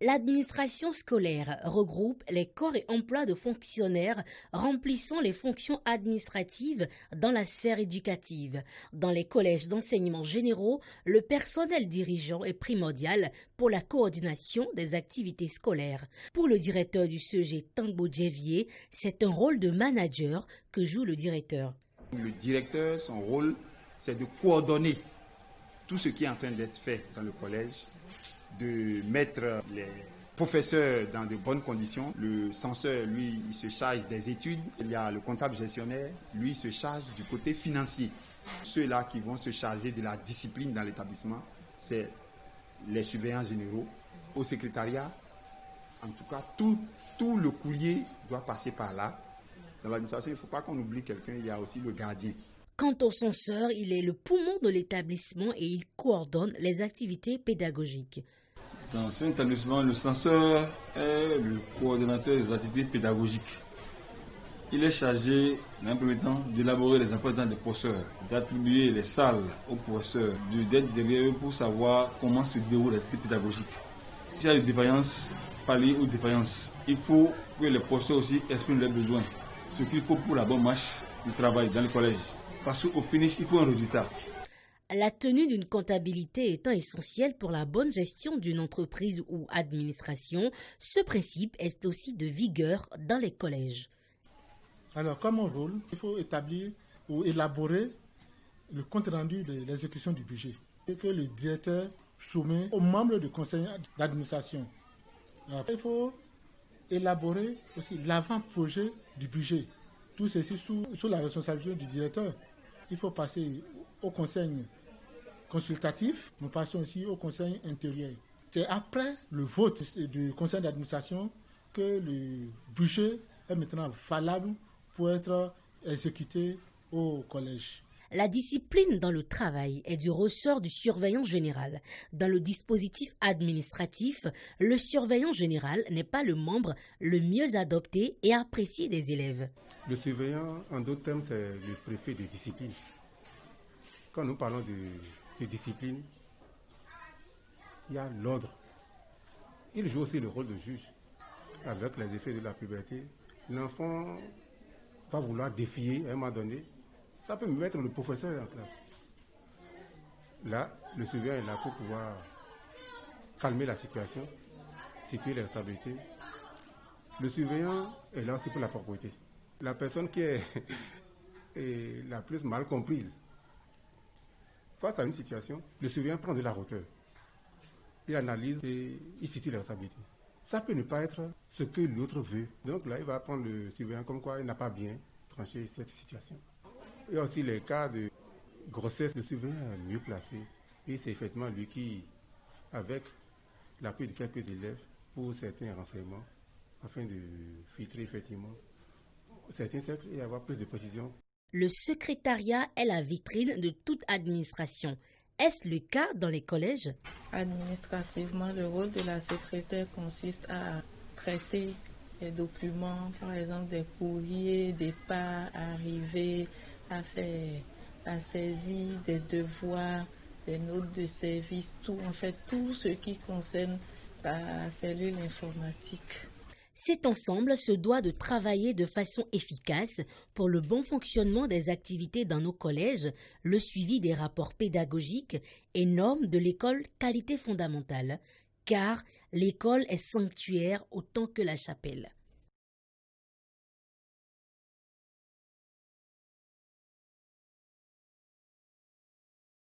L'administration scolaire regroupe les corps et emplois de fonctionnaires remplissant les fonctions administratives dans la sphère éducative. Dans les collèges d'enseignement généraux, le personnel dirigeant est primordial pour la coordination des activités scolaires. Pour le directeur du CEG Tangbo Djevier, c'est un rôle de manager que joue le directeur. Le directeur, son rôle, c'est de coordonner tout ce qui est en train d'être fait dans le collège, de mettre les professeurs dans de bonnes conditions. Le censeur, lui, il se charge des études. Il y a le comptable gestionnaire, lui, il se charge du côté financier. Ceux-là qui vont se charger de la discipline dans l'établissement, c'est les surveillants généraux. Au secrétariat, en tout cas, tout le coulier doit passer par là. Dans l'administration, il ne faut pas qu'on oublie quelqu'un, il y a aussi le gardien. Quant au censeur, il est le poumon de l'établissement et il coordonne les activités pédagogiques. Dans cet établissement, le censeur est le coordonnateur des activités pédagogiques. Il est chargé, dans un premier temps, d'élaborer les emplois des professeurs, d'attribuer les salles aux professeurs, d'être derrière eux pour savoir comment se déroule l'activité pédagogique. S'il y a des défaillances, pallier aux défaillances. Il faut que les professeurs aussi expriment leurs besoins, ce qu'il faut pour la bonne marche du travail dans le collège. Parce qu'au finish, il faut un résultat. La tenue d'une comptabilité étant essentielle pour la bonne gestion d'une entreprise ou administration, ce principe est aussi de vigueur dans les collèges. Alors, comme mon rôle, il faut établir ou élaborer le compte rendu de l'exécution du budget et que le directeur soumet aux membres du conseil d'administration. Alors, il faut élaborer aussi l'avant-projet du budget. Tout ceci sous la responsabilité du directeur. Il faut passer au conseil consultatif, nous passons aussi au conseil intérieur. C'est après le vote du conseil d'administration que le budget est maintenant valable pour être exécuté au collège. La discipline dans le travail est du ressort du surveillant général. Dans le dispositif administratif, le surveillant général n'est pas le membre le mieux adopté et apprécié des élèves. Le surveillant, en d'autres termes, c'est le préfet de discipline. Quand nous parlons de discipline, il y a l'ordre. Il joue aussi le rôle de juge. Avec les effets de la puberté, l'enfant va vouloir défier à un moment donné. Ça peut mettre le professeur en classe. Là, le surveillant est là pour pouvoir calmer la situation, situer les responsabilités. Le surveillant est là aussi pour la propreté. La personne qui est la plus mal comprise, face à une situation, le surveillant prend de la hauteur. Il analyse et il situe les responsabilités. Ça peut ne pas être ce que l'autre veut. Donc là, il va prendre le surveillant comme quoi il n'a pas bien tranché cette situation. Il y a aussi les cas de grossesse. Le surveillant est mieux placé. Et c'est effectivement lui qui, avec l'appui de quelques élèves, pour certains renseignements, afin de filtrer effectivement certains cercles et avoir plus de précision. Le secrétariat est la vitrine de toute administration. Est-ce le cas dans les collèges? Administrativement, le rôle de la secrétaire consiste à traiter les documents, par exemple des courriers, des pas arrivés, à faire la saisie des devoirs, des notes de service, tout ce qui concerne la cellule informatique. Cet ensemble se doit de travailler de façon efficace pour le bon fonctionnement des activités dans nos collèges, le suivi des rapports pédagogiques et normes de l'école qualité fondamentale, car l'école est sanctuaire autant que la chapelle.